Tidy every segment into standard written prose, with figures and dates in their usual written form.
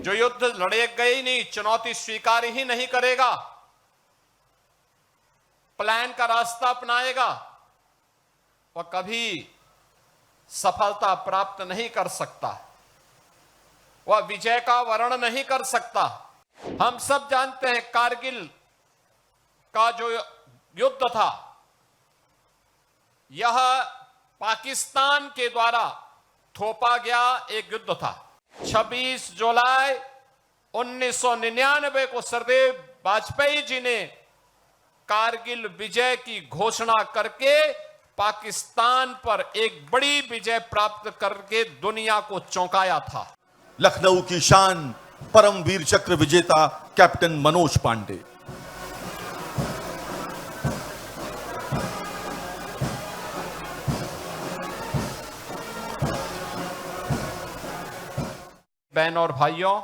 जो युद्ध लड़ेगा ही नहीं, चुनौती स्वीकार ही नहीं करेगा, प्लान का रास्ता अपनाएगा, वह कभी सफलता प्राप्त नहीं कर सकता, वह विजय का वर्ण नहीं कर सकता। हम सब जानते हैं कारगिल का जो युद्ध था, यह पाकिस्तान के द्वारा थोपा गया एक युद्ध था। 26 जुलाई 1999 को सरदेव वाजपेयी जी ने कारगिल विजय की घोषणा करके पाकिस्तान पर एक बड़ी विजय प्राप्त करके दुनिया को चौंकाया था। लखनऊ की शान परम वीर चक्र विजेता कैप्टन मनोज पांडे। बहनों और भाइयों,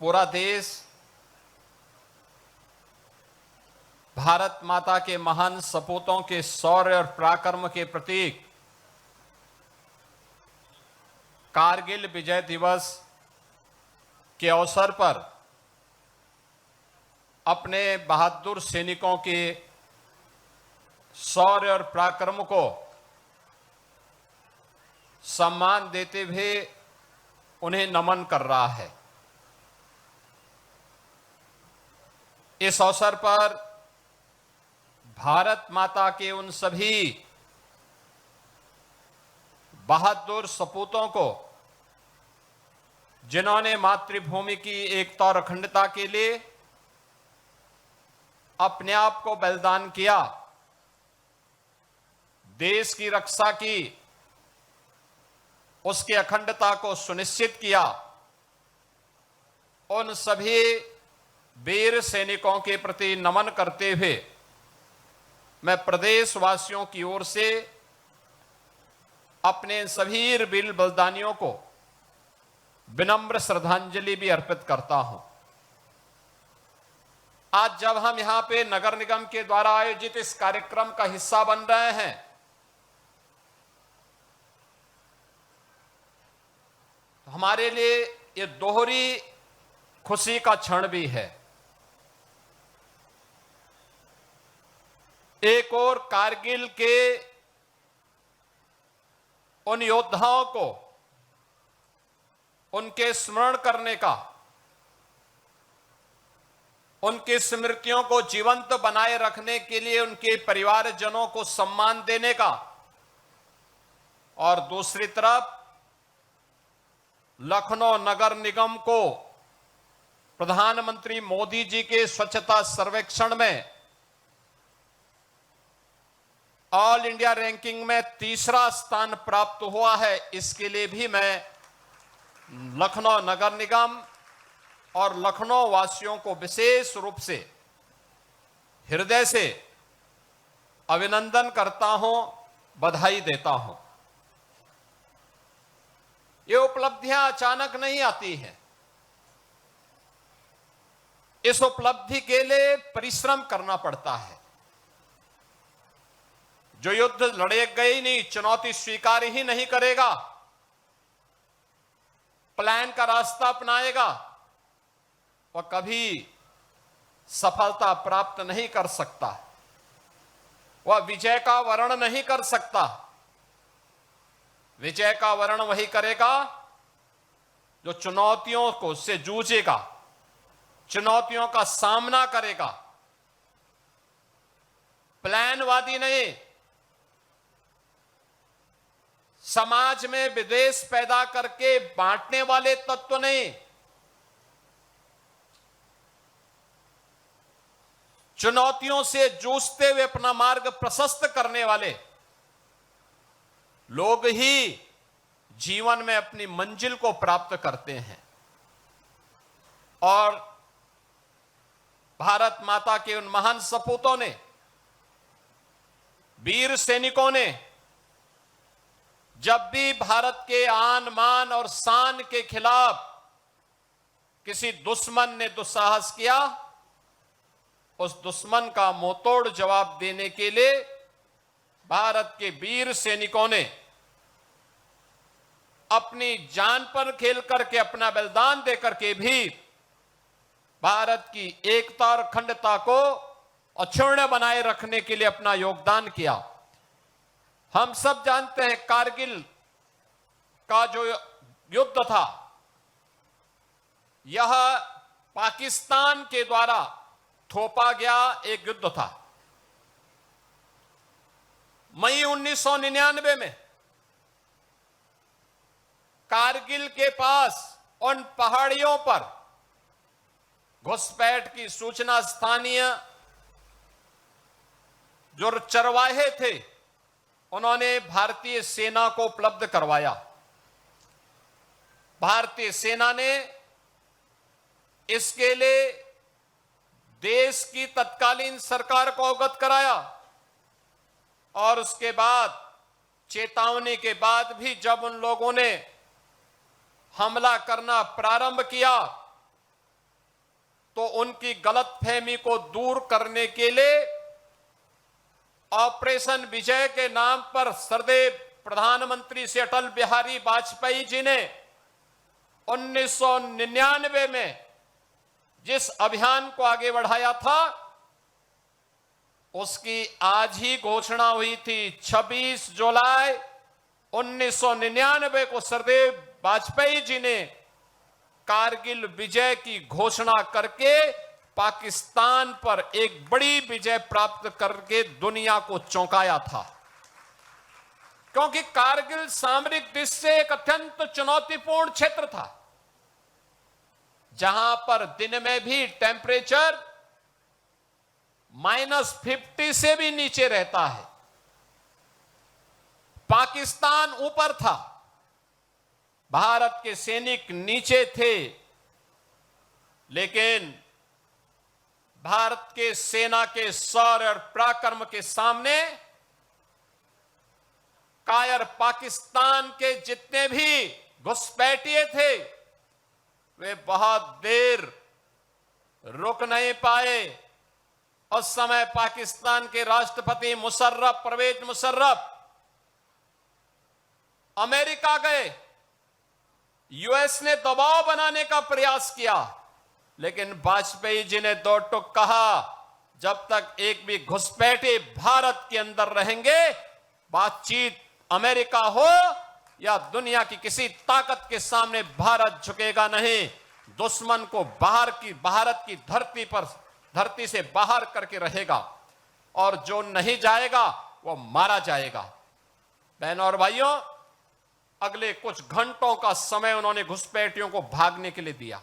पूरा देश भारत माता के महान सपूतों के शौर्य और पराक्रम के प्रतीक कारगिल विजय दिवस के अवसर पर अपने बहादुर सैनिकों के शौर्य और पराक्रम को सम्मान देते हुए उन्हें नमन कर रहा है। इस अवसर पर भारत माता के उन सभी बहादुर सपूतों को जिन्होंने मातृभूमि की एकता और अखंडता के लिए अपने आप को बलिदान किया, देश की रक्षा की, उसकी अखंडता को सुनिश्चित किया, उन सभी वीर सैनिकों के प्रति नमन करते हुए मैं प्रदेशवासियों की ओर से अपने सभी वीर बलिदानियों को विनम्र श्रद्धांजलि भी अर्पित करता हूं। आज जब हम यहां पे नगर निगम के द्वारा आयोजित इस कार्यक्रम का हिस्सा बन रहे हैं, तो हमारे लिए ये दोहरी खुशी का क्षण भी है। एक और कारगिल के उन योद्धाओं को उनके स्मरण करने का, उनकी स्मृतियों को जीवंत बनाए रखने के लिए उनके परिवारजनों को सम्मान देने का, और दूसरी तरफ लखनऊ नगर निगम को प्रधानमंत्री मोदी जी के स्वच्छता सर्वेक्षण में ऑल इंडिया रैंकिंग में तीसरा स्थान प्राप्त हुआ है। इसके लिए भी मैं लखनऊ नगर निगम और लखनऊ वासियों को विशेष रूप से हृदय से अभिनंदन करता हूं, बधाई देता हूं। ये उपलब्धियां अचानक नहीं आती हैं। इस उपलब्धि के लिए परिश्रम करना पड़ता है। जो युद्ध लड़ेगा ही नहीं, चुनौती स्वीकार ही नहीं करेगा, प्लान का रास्ता अपनाएगा, वह कभी सफलता प्राप्त नहीं कर सकता, वह विजय का वर्ण नहीं कर सकता। विजय का वर्ण वही करेगा जो चुनौतियों को से जूझेगा, चुनौतियों का सामना करेगा, प्लानवादी नहीं, समाज में विद्वेष पैदा करके बांटने वाले तत्व नहीं, चुनौतियों से जूझते हुए अपना मार्ग प्रशस्त करने वाले लोग ही जीवन में अपनी मंजिल को प्राप्त करते हैं। और भारत माता के उन महान सपूतों ने, वीर सैनिकों ने जब भी भारत के आन मान और शान के खिलाफ किसी दुश्मन ने दुस्साहस किया, उस दुश्मन का मुंहतोड़ जवाब देने के लिए भारत के वीर सैनिकों ने अपनी जान पर खेल करके, अपना बलिदान दे करके भी भारत की एकता और अखंडता को अक्षुण्ण बनाए रखने के लिए अपना योगदान किया। हम सब जानते हैं कारगिल का जो युद्ध था, यह पाकिस्तान के द्वारा थोपा गया एक युद्ध था। मई 1999 में कारगिल के पास उन पहाड़ियों पर घुसपैठ की सूचना स्थानीय जो चरवाहे थे उन्होंने भारतीय सेना को उपलब्ध करवाया। भारतीय सेना ने इसके लिए देश की तत्कालीन सरकार को अवगत कराया और उसके बाद चेतावनी के बाद भी जब उन लोगों ने हमला करना प्रारंभ किया तो उनकी गलतफहमी को दूर करने के लिए ऑपरेशन विजय के नाम पर सरदेव प्रधानमंत्री से अटल बिहारी वाजपेयी जी ने 1999 में जिस अभियान को आगे बढ़ाया था उसकी आज ही घोषणा हुई थी। 26 जुलाई 1999 को सरदेव वाजपेयी जी ने कारगिल विजय की घोषणा करके पाकिस्तान पर एक बड़ी विजय प्राप्त करके दुनिया को चौंकाया था, क्योंकि कारगिल सामरिक दृष्टि से एक अत्यंत चुनौतीपूर्ण क्षेत्र था, जहां पर दिन में भी टेम्परेचर -50 से भी नीचे रहता है। पाकिस्तान ऊपर था, भारत के सैनिक नीचे थे, लेकिन भारत के सेना के शौर्य और पराक्रम के सामने कायर पाकिस्तान के जितने भी घुसपैठिए थे वे बहुत देर रुक नहीं पाए। उस समय पाकिस्तान के राष्ट्रपति मुशर्रफ, परवेज मुशर्रफ अमेरिका गए, यूएस ने दबाव बनाने का प्रयास किया, लेकिन वाजपेयी जी ने दो टूक कहा, जब तक एक भी घुसपैठे भारत के अंदर रहेंगे, बातचीत अमेरिका हो या दुनिया की किसी ताकत के सामने भारत झुकेगा नहीं। दुश्मन को भारत की धरती से बाहर करके रहेगा और जो नहीं जाएगा वो मारा जाएगा। बहनों और भाइयों, अगले कुछ घंटों का समय उन्होंने घुसपैठियों को भागने के लिए दिया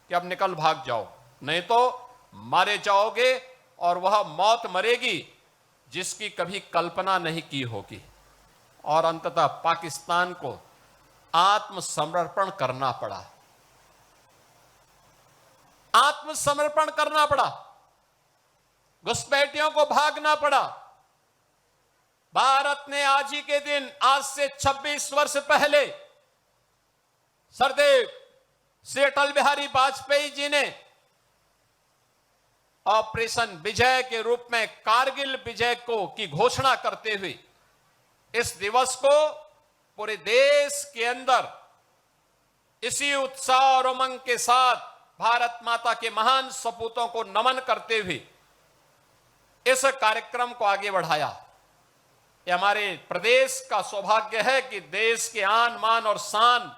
कि अब निकल भाग जाओ, नहीं तो मारे जाओगे और वह मौत मरेगी जिसकी कभी कल्पना नहीं की होगी। और अंततः पाकिस्तान को आत्मसमर्पण करना पड़ा, आत्मसमर्पण करना पड़ा, घुसपैठियों को भागना पड़ा। भारत ने आज ही के दिन, आज से 26 वर्ष पहले, सरदेव श्री अटल बिहारी वाजपेयी जी ने ऑपरेशन विजय के रूप में कारगिल विजय की घोषणा करते हुए इस दिवस को पूरे देश के अंदर इसी उत्साह और उमंग के साथ भारत माता के महान सपूतों को नमन करते हुए इस कार्यक्रम को आगे बढ़ाया। यह हमारे प्रदेश का सौभाग्य है कि देश के आन मान और शान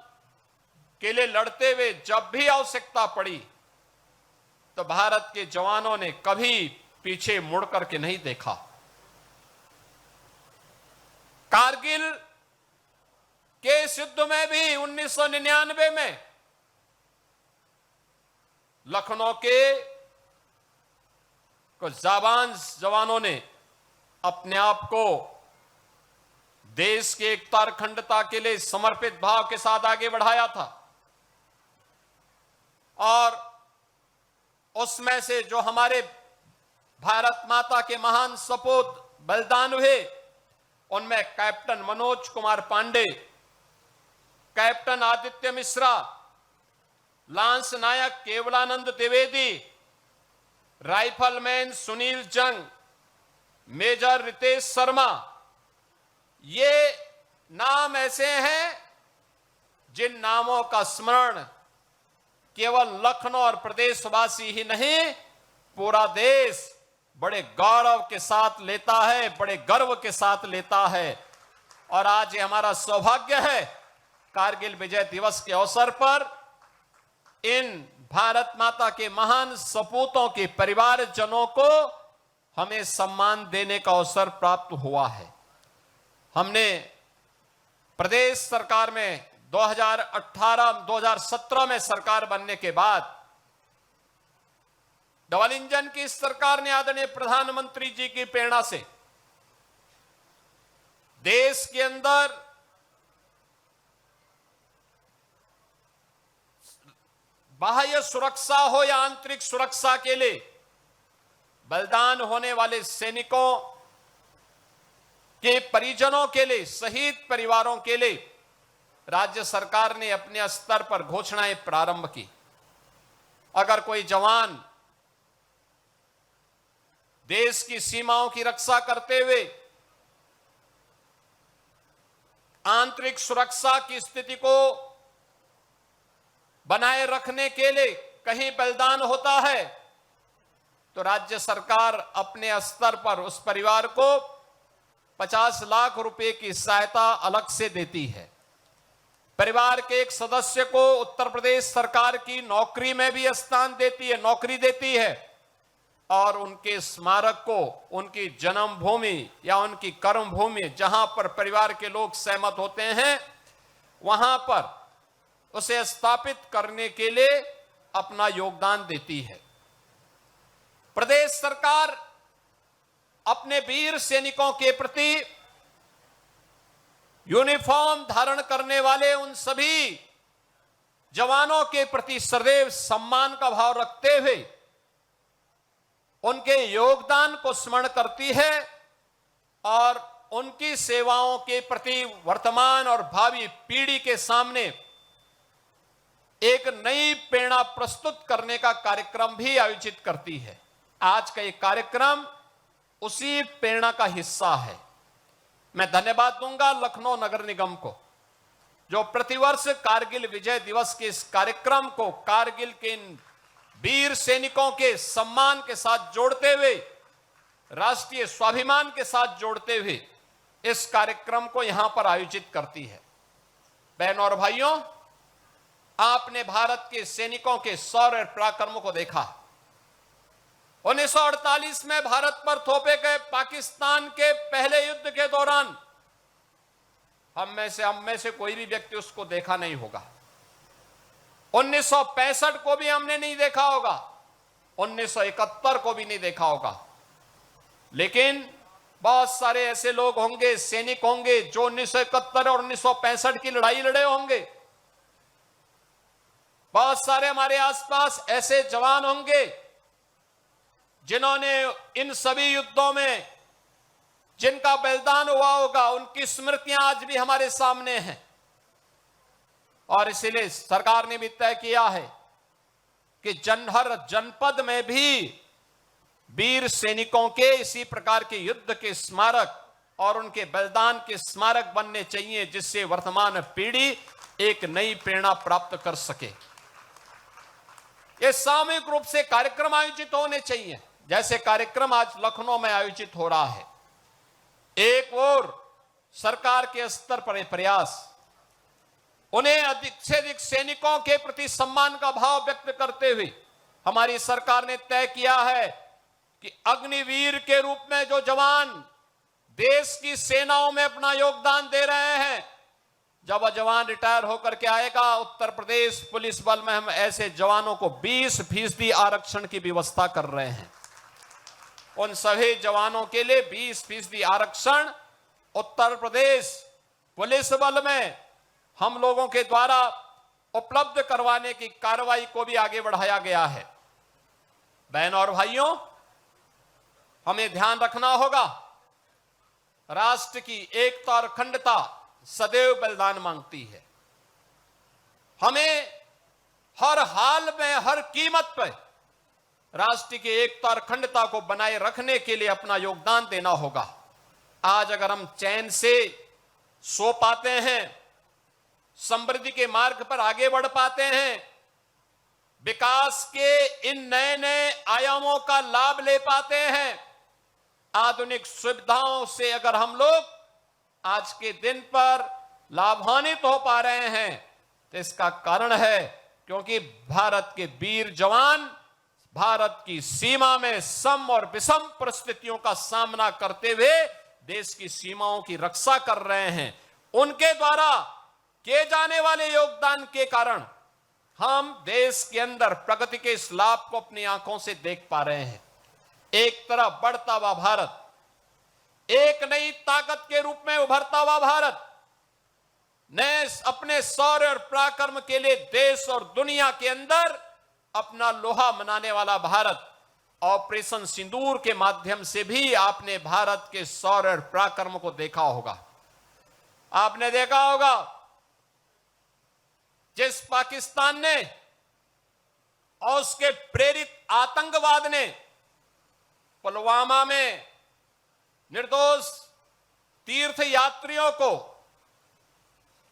के लिए लड़ते हुए जब भी आवश्यकता पड़ी तो भारत के जवानों ने कभी पीछे मुड़ करके नहीं देखा। कारगिल के इस युद्ध में भी 1999 में लखनऊ के कुछ जाबाज जवानों ने अपने आप को देश के एकता और अखंडता के लिए समर्पित भाव के साथ आगे बढ़ाया था और उसमें से जो हमारे भारत माता के महान सपूत बलिदान हुए उनमें captain Manoj Kumar Pandey, captain Aditya Mishra, lance Naik Kevalanand Dwivedi, rifleman Sunil Jang, major Ritesh Sharma, ये नाम ऐसे हैं जिन नामों का स्मरण केवल लखनऊ और प्रदेशवासी ही नहीं, पूरा देश बड़े गौरव के साथ लेता है, बड़े गर्व के साथ लेता है। और आज ये हमारा सौभाग्य है, कारगिल विजय दिवस के अवसर पर इन भारत माता के महान सपूतों के परिवारजनों को हमें सम्मान देने का अवसर प्राप्त हुआ है। हमने प्रदेश सरकार में 2017 में सरकार बनने के बाद डबल इंजन की सरकार ने आदरणीय प्रधानमंत्री जी की प्रेरणा से देश के अंदर बाह्य सुरक्षा हो या आंतरिक सुरक्षा के लिए बलिदान होने वाले सैनिकों के परिजनों के लिए, शहीद परिवारों के लिए राज्य सरकार ने अपने स्तर पर घोषणाएं प्रारंभ की। अगर कोई जवान देश की सीमाओं की रक्षा करते हुए आंतरिक सुरक्षा की स्थिति को बनाए रखने के लिए कहीं बलिदान होता है, तो राज्य सरकार अपने स्तर पर उस परिवार को 50 लाख रुपए की सहायता अलग से देती है। परिवार के एक सदस्य को उत्तर प्रदेश सरकार की नौकरी में भी स्थान देती है, नौकरी देती है, और उनके स्मारक को उनकी जन्मभूमि या उनकी कर्मभूमि जहां पर परिवार के लोग सहमत होते हैं, वहां पर उसे स्थापित करने के लिए अपना योगदान देती है। प्रदेश सरकार अपने वीर सैनिकों के प्रति यूनिफॉर्म धारण करने वाले उन सभी जवानों के प्रति सदैव सम्मान का भाव रखते हुए उनके योगदान को स्मरण करती है और उनकी सेवाओं के प्रति वर्तमान और भावी पीढ़ी के सामने एक नई प्रेरणा प्रस्तुत करने का कार्यक्रम भी आयोजित करती है। आज का ये कार्यक्रम उसी प्रेरणा का हिस्सा है। मैं धन्यवाद दूंगा लखनऊ नगर निगम को, जो प्रतिवर्ष कारगिल विजय दिवस के इस कार्यक्रम को कारगिल के इन वीर सैनिकों के सम्मान के साथ जोड़ते हुए, राष्ट्रीय स्वाभिमान के साथ जोड़ते हुए इस कार्यक्रम को यहां पर आयोजित करती है। बहनों और भाइयों, आपने भारत के सैनिकों के शौर्य पराक्रमों को देखा। 1948 में भारत पर थोपे गए पाकिस्तान के पहले युद्ध के दौरान हम में से कोई भी व्यक्ति उसको देखा नहीं होगा। 1965 को भी हमने नहीं देखा होगा, 1971 को भी नहीं देखा होगा, लेकिन बहुत सारे ऐसे लोग होंगे, सैनिक होंगे जो 1971 और 1965 की लड़ाई लड़े होंगे। बहुत सारे हमारे आसपास ऐसे जवान होंगे जिन्होंने इन सभी युद्धों में जिनका बलिदान हुआ होगा, उनकी स्मृतियां आज भी हमारे सामने हैं। और इसीलिए सरकार ने भी तय किया है कि हर जनपद में भी वीर सैनिकों के इसी प्रकार के युद्ध के स्मारक और उनके बलिदान के स्मारक बनने चाहिए, जिससे वर्तमान पीढ़ी एक नई प्रेरणा प्राप्त कर सके। ये सामूहिक रूप से कार्यक्रम आयोजित होने चाहिए, जैसे कार्यक्रम आज लखनऊ में आयोजित हो रहा है। एक और सरकार के स्तर पर प्रयास, उन्हें अधिक से अधिक सैनिकों के प्रति सम्मान का भाव व्यक्त करते हुए हमारी सरकार ने तय किया है कि अग्निवीर के रूप में जो जवान देश की सेनाओं में अपना योगदान दे रहे हैं, जब वह जवान रिटायर होकर के आएगा, उत्तर प्रदेश पुलिस बल में हम ऐसे जवानों को 20% आरक्षण की व्यवस्था कर रहे हैं। उन सभी जवानों के लिए 20% आरक्षण उत्तर प्रदेश पुलिस बल में हम लोगों के द्वारा उपलब्ध करवाने की कार्रवाई को भी आगे बढ़ाया गया है। बहनों और भाइयों, हमें ध्यान रखना होगा, राष्ट्र की एकता और अखंडता सदैव बलिदान मांगती है। हमें हर हाल में, हर कीमत पर राष्ट्र की एकता और अखंडता को बनाए रखने के लिए अपना योगदान देना होगा। आज अगर हम चैन से सो पाते हैं, समृद्धि के मार्ग पर आगे बढ़ पाते हैं, विकास के इन नए नए आयामों का लाभ ले पाते हैं। आधुनिक सुविधाओं से अगर हम लोग आज के दिन पर लाभान्वित हो पा रहे हैं तो इसका कारण है क्योंकि भारत के वीर जवान भारत की सीमा में सम और विषम परिस्थितियों का सामना करते हुए देश की सीमाओं की रक्षा कर रहे हैं। उनके द्वारा किए जाने वाले योगदान के कारण हम देश के अंदर प्रगति के इस लाभ को अपनी आंखों से देख पा रहे हैं। एक तरफ बढ़ता हुआ भारत, एक नई ताकत के रूप में उभरता हुआ भारत, नए अपने शौर्य और पराक्रम के लिए देश और दुनिया के अंदर अपना लोहा मनाने वाला भारत। ऑपरेशन सिंदूर के माध्यम से भी आपने भारत के शौर्य और पराक्रम को देखा होगा। आपने देखा होगा जिस पाकिस्तान ने और उसके प्रेरित आतंकवाद ने पुलवामा में निर्दोष तीर्थ यात्रियों को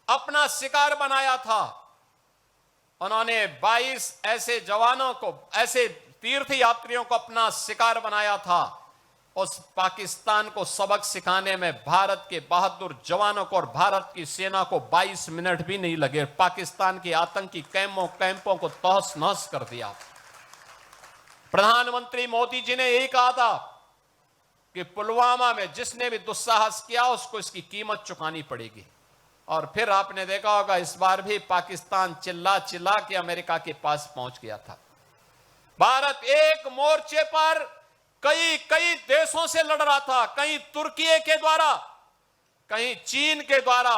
अपना शिकार बनाया था, उन्होंने 22 ऐसे जवानों को, ऐसे तीर्थ यात्रियों को अपना शिकार बनाया था। उस पाकिस्तान को सबक सिखाने में भारत के बहादुर जवानों को और भारत की सेना को 22 मिनट भी नहीं लगे। पाकिस्तान के आतंकी कैंपों को तहस नहस कर दिया। प्रधानमंत्री मोदी जी ने यही कहा था कि पुलवामा में जिसने भी दुस्साहस किया उसको इसकी कीमत चुकानी पड़ेगी। और फिर आपने देखा होगा इस बार भी पाकिस्तान चिल्ला चिल्ला के अमेरिका के पास पहुंच गया था। भारत एक मोर्चे पर कई देशों से लड़ रहा था, कहीं तुर्की के द्वारा, कहीं चीन के द्वारा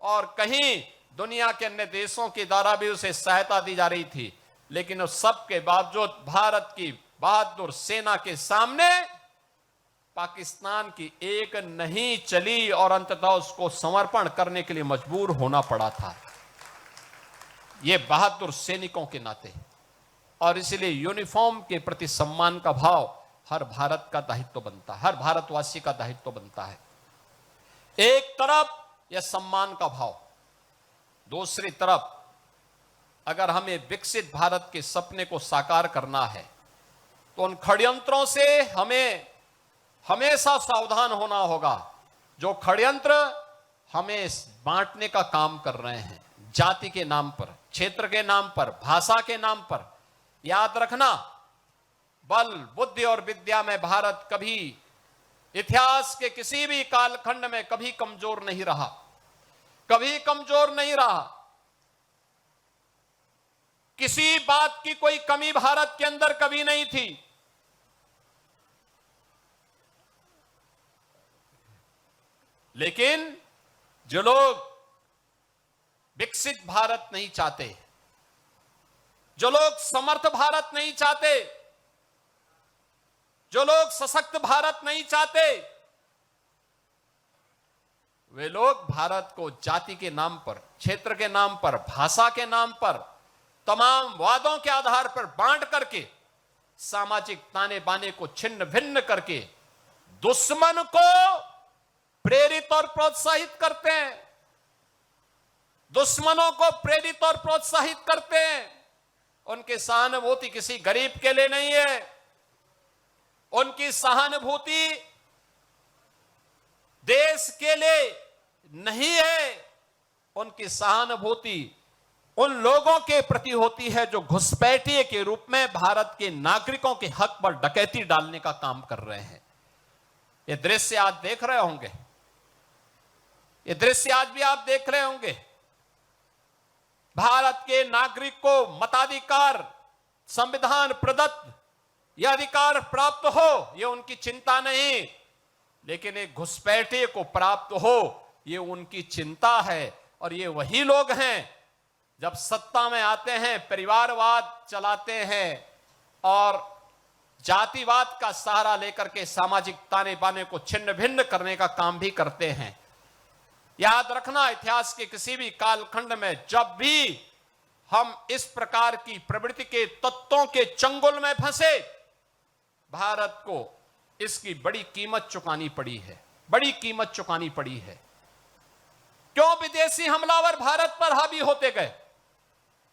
और कहीं दुनिया के अन्य देशों के द्वारा भी उसे सहायता दी जा रही थी। लेकिन उस सब के बावजूद भारत की बहादुर सेना के सामने पाकिस्तान की एक नहीं चली और अंततः उसको समर्पण करने के लिए मजबूर होना पड़ा था। यह बहादुर सैनिकों के नाते, और इसलिए यूनिफॉर्म के प्रति सम्मान का भाव हर भारत का दायित्व बनता है, हर भारतवासी का दायित्व बनता है। एक तरफ यह सम्मान का भाव, दूसरी तरफ अगर हमें विकसित भारत के सपने को साकार करना है तो उन षड्यंत्रों से हमें हमेशा सावधान होना होगा जो षड्यंत्र हमें बांटने का काम कर रहे हैं, जाति के नाम पर, क्षेत्र के नाम पर, भाषा के नाम पर। याद रखना, बल, बुद्धि और विद्या में भारत कभी इतिहास के किसी भी कालखंड में कभी कमजोर नहीं रहा, कभी कमजोर नहीं रहा। किसी बात की कोई कमी भारत के अंदर कभी नहीं थी। लेकिन जो लोग विकसित भारत नहीं चाहते, जो लोग समर्थ भारत नहीं चाहते, जो लोग सशक्त भारत नहीं चाहते, वे लोग भारत को जाति के नाम पर, क्षेत्र के नाम पर, भाषा के नाम पर, तमाम वादों के आधार पर बांट करके, सामाजिक ताने बाने को छिन्न भिन्न करके दुश्मन को प्रेरित और प्रोत्साहित करते हैं, दुश्मनों को प्रेरित और प्रोत्साहित करते हैं। उनकी सहानुभूति किसी गरीब के लिए नहीं है, उनकी सहानुभूति देश के लिए नहीं है, उनकी सहानुभूति उन लोगों के प्रति होती है जो घुसपैठिए के रूप में भारत के नागरिकों के हक पर डकैती डालने का काम कर रहे हैं। ये दृश्य आज देख रहे होंगे, ये दृश्य आज भी आप देख रहे होंगे। भारत के नागरिक को मताधिकार, संविधान प्रदत्त यह अधिकार प्राप्त हो, यह उनकी चिंता नहीं, लेकिन एक घुसपैठिए को प्राप्त हो, यह उनकी चिंता है। और ये वही लोग हैं जब सत्ता में आते हैं परिवारवाद चलाते हैं और जातिवाद का सहारा लेकर के सामाजिक ताने बाने को छिन्न भिन्न करने का काम भी करते हैं। याद रखना, इतिहास के किसी भी कालखंड में जब भी हम इस प्रकार की प्रवृत्ति के तत्वों के चंगुल में फंसे, भारत को इसकी बड़ी कीमत चुकानी पड़ी है, बड़ी कीमत चुकानी पड़ी है। क्यों विदेशी हमलावर भारत पर हावी होते गए?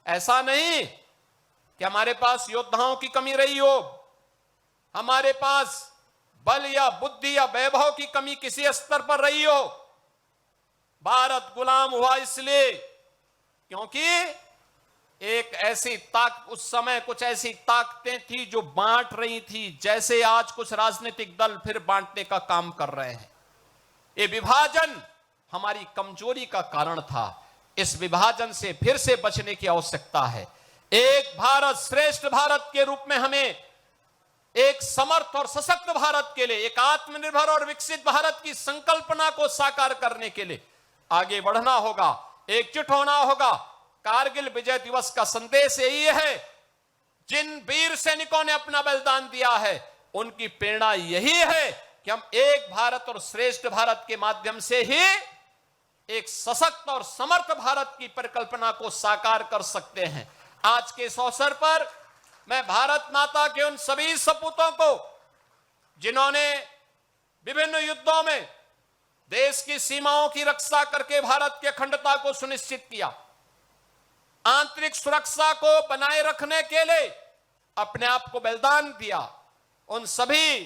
ऐसा नहीं कि हमारे पास योद्धाओं की कमी रही हो, हमारे पास बल या बुद्धि या वैभव की कमी किसी स्तर पर रही हो। भारत गुलाम हुआ इसलिए क्योंकि एक ऐसी उस समय कुछ ऐसी ताकतें थी जो बांट रही थी, जैसे आज कुछ राजनीतिक दल फिर बांटने का काम कर रहे हैं। ये विभाजन हमारी कमजोरी का कारण था। इस विभाजन से फिर से बचने की आवश्यकता है। एक भारत श्रेष्ठ भारत के रूप में हमें एक समर्थ और सशक्त भारत के लिए, एक आत्मनिर्भर और विकसित भारत की संकल्पना को साकार करने के लिए आगे बढ़ना होगा, एकजुट होना होगा। कारगिल विजय दिवस का संदेश यही है, जिन वीर सैनिकों ने अपना बलिदान दिया है उनकी प्रेरणा यही है कि हम एक भारत और श्रेष्ठ भारत के माध्यम से ही एक सशक्त और समर्थ भारत की परिकल्पना को साकार कर सकते हैं। आज के इस अवसर पर मैं भारत माता के उन सभी सपूतों को, जिन्होंने विभिन्न युद्धों में देश की सीमाओं की रक्षा करके भारत की अखंडता को सुनिश्चित किया, आंतरिक सुरक्षा को बनाए रखने के लिए अपने आप को बलिदान दिया, उन सभी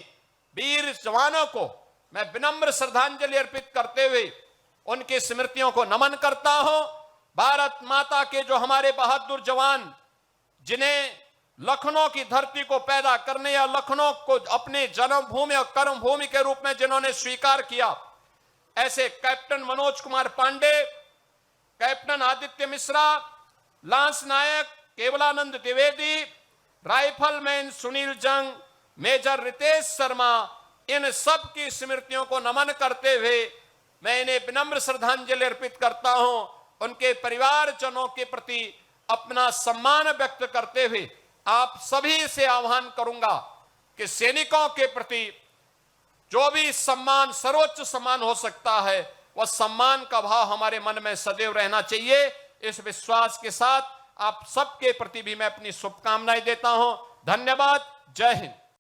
वीर जवानों को मैं विनम्र श्रद्धांजलि अर्पित करते हुए उनकी स्मृतियों को नमन करता हूं। भारत माता के जो हमारे बहादुर जवान, जिन्हें लखनऊ की धरती को पैदा करने या लखनऊ को अपनी जन्मभूमि और कर्मभूमि के रूप में जिन्होंने स्वीकार किया, ऐसे captain Manoj Kumar Pandey, captain Aditya Mishra, lance Naik Kevalanand Dwivedi, rifleman Sunil Jang, major Ritesh Sharma, इन सब की स्मृतियों को नमन करते हुए मैं इन्हें विनम्र श्रद्धांजलि अर्पित करता हूं। उनके परिवारजनों के प्रति अपना सम्मान व्यक्त करते हुए आप सभी से आह्वान करूंगा कि सैनिकों के प्रति जो भी सम्मान, सर्वोच्च सम्मान हो सकता है, वह सम्मान का भाव हमारे मन में सदैव रहना चाहिए। इस विश्वास के साथ आप सबके प्रति भी मैं अपनी शुभकामनाएं देता हूं। धन्यवाद। जय हिंद।